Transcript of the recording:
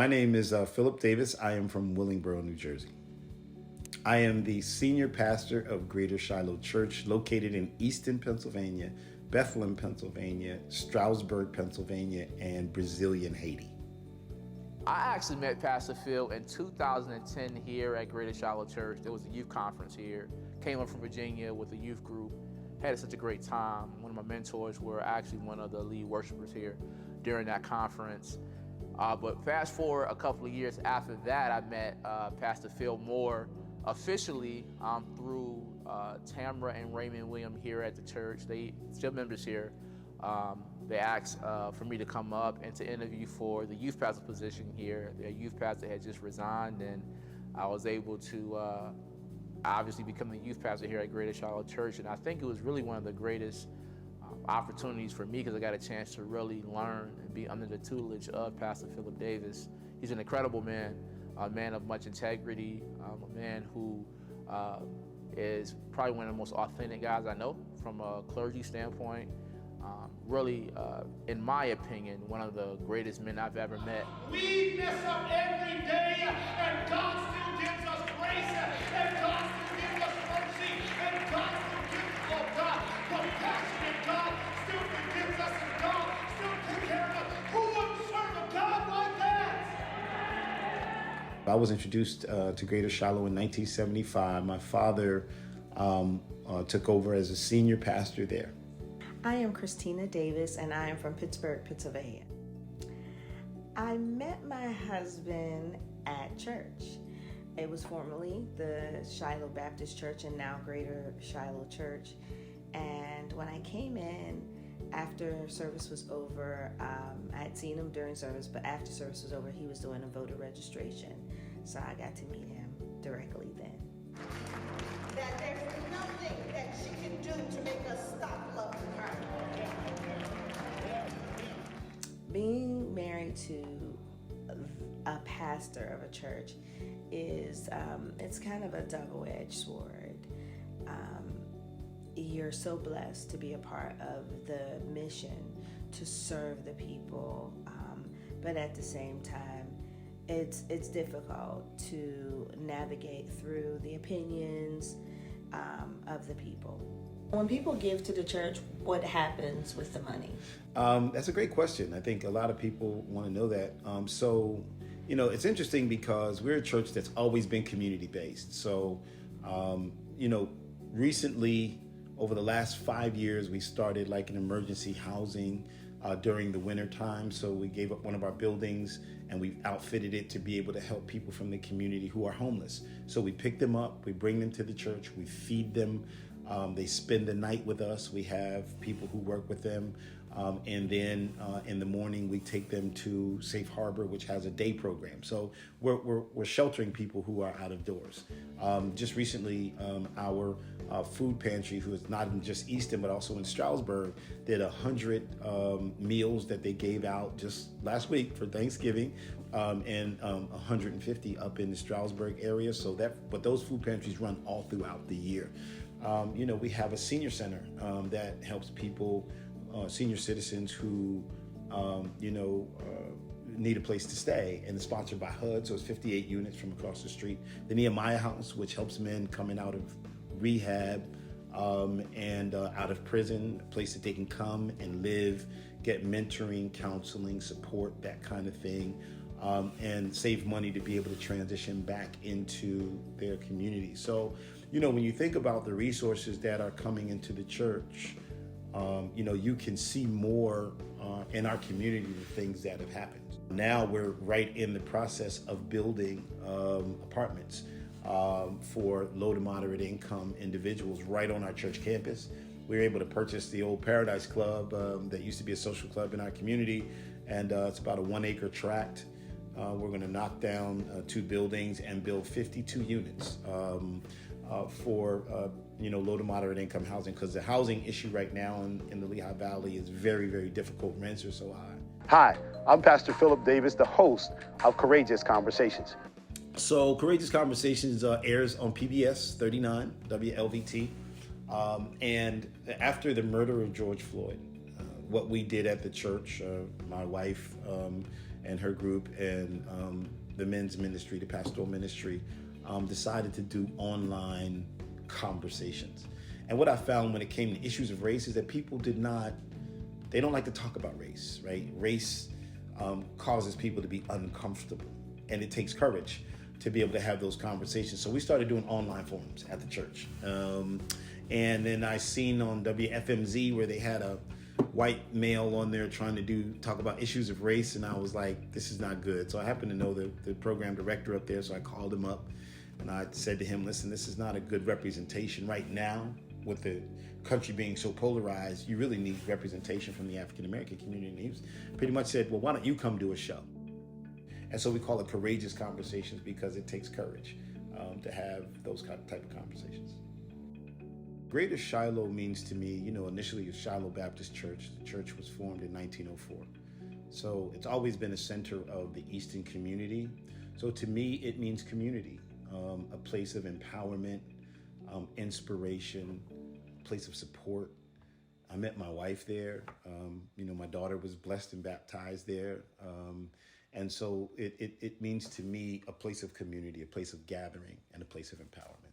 My name is Philip Davis. I am from Willingboro, New Jersey. I am the senior pastor of Greater Shiloh Church, located in Easton, Pennsylvania, Bethlehem, Pennsylvania, Stroudsburg, Pennsylvania, and Brazilian, Haiti. I actually met Pastor Phil in 2010 here at Greater Shiloh Church. There was a youth conference here. Came up from Virginia with a youth group. Had such a great time. One of my mentors were actually one of the lead worshipers here during that conference. But fast forward a couple of years after that, I met Pastor Phil more officially through Tamara and Raymond William here at the church. They still members here. They asked for me to come up and to interview for the youth pastor position here. Their youth pastor had just resigned, and I was able to obviously become the youth pastor here at Greater Shiloh Church. And I think it was really one of the greatest opportunities for me because I got a chance to really learn and be under the tutelage of Pastor Philip Davis. He's an incredible man, a man of much integrity, a man who is probably one of the most authentic guys I know from a clergy standpoint. Really, in my opinion, one of the greatest men I've ever met. We mess up every day, and God still gives us grace, and God still gives us mercy, and God still gives us, oh God, compassion, and God still forgives us, and God still takes care of us. Who wouldn't serve a God like that? I was introduced to Greater Shiloh in 1975. My father took over as a senior pastor there. I am Christina Davis, and I am from Pittsburgh, Pennsylvania. I met my husband at church. It was formerly the Shiloh Baptist Church and now Greater Shiloh Church. And when I came in, after service was over, I had seen him during service, but after service was over, he was doing a voter registration. So I got to meet him directly then. That there's nothing that she can do to make us stop loving her. Being married to a pastor of a church is, it's kind of a double-edged sword. You're so blessed to be a part of the mission to serve the people, but at the same time, it's difficult to navigate through the opinions of the people. When people give to the church, what happens with the money? That's a great question. I think a lot of people want to know that. So, it's interesting because we're a church that's always been community-based. So, recently, over the last 5 years, we started like an emergency housing during the winter time. So we gave up one of our buildings and we outfitted it to be able to help people from the community who are homeless. So we pick them up, we bring them to the church, we feed them. They spend the night with us. We have people who work with them. And then in the morning, we take them to Safe Harbor, which has a day program. So we're sheltering people who are out of doors. Just recently, our food pantry, who is not in just Easton, but also in Stroudsburg, did 100 meals that they gave out just last week for Thanksgiving, and 150 up in the Stroudsburg area. So but those food pantries run all throughout the year. We have a senior center that helps people, senior citizens who, need a place to stay, and it's sponsored by HUD, so it's 58 units from across the street. The Nehemiah House, which helps men coming out of rehab and out of prison, a place that they can come and live, get mentoring, counseling, support, that kind of thing, and save money to be able to transition back into their community. So, when you think about the resources that are coming into the church, you can see more in our community the things that have happened. Now we're right in the process of building apartments for low to moderate income individuals right on our church campus. We were able to purchase the old Paradise Club that used to be a social club in our community, and it's about a 1 acre tract. We're going to knock down 2 buildings and build 52 units for low to moderate income housing, because the housing issue right now in the Lehigh Valley is very, very difficult. Rents are so high. Hi, I'm Pastor Philip Davis, the host of Courageous Conversations. So Courageous Conversations airs on PBS 39, WLVT. And after the murder of George Floyd, what we did at the church, my wife and her group and the men's ministry, the pastoral ministry, decided to do online conversations. And what I found when it came to issues of race is that people they don't like to talk about race, right? Race causes people to be uncomfortable, and it takes courage to be able to have those conversations. So we started doing online forums at the church. And then I seen on WFMZ where they had a white male on there trying to talk about issues of race, and I was like, this is not good. So I happened to know the program director up there, so I called him up and I said to him, listen, this is not a good representation right now. With the country being so polarized, you really need representation from the African American community. And he was pretty much said, well, why don't you come do a show? And so we call it Courageous Conversations because it takes courage to have those type of conversations. Greater Shiloh means to me, initially it's Shiloh Baptist Church. The church was formed in 1904. So it's always been a center of the Eastern community. So to me, it means community, a place of empowerment, inspiration, a place of support. I met my wife there. My daughter was blessed and baptized there. And so it means to me a place of community, a place of gathering, and a place of empowerment.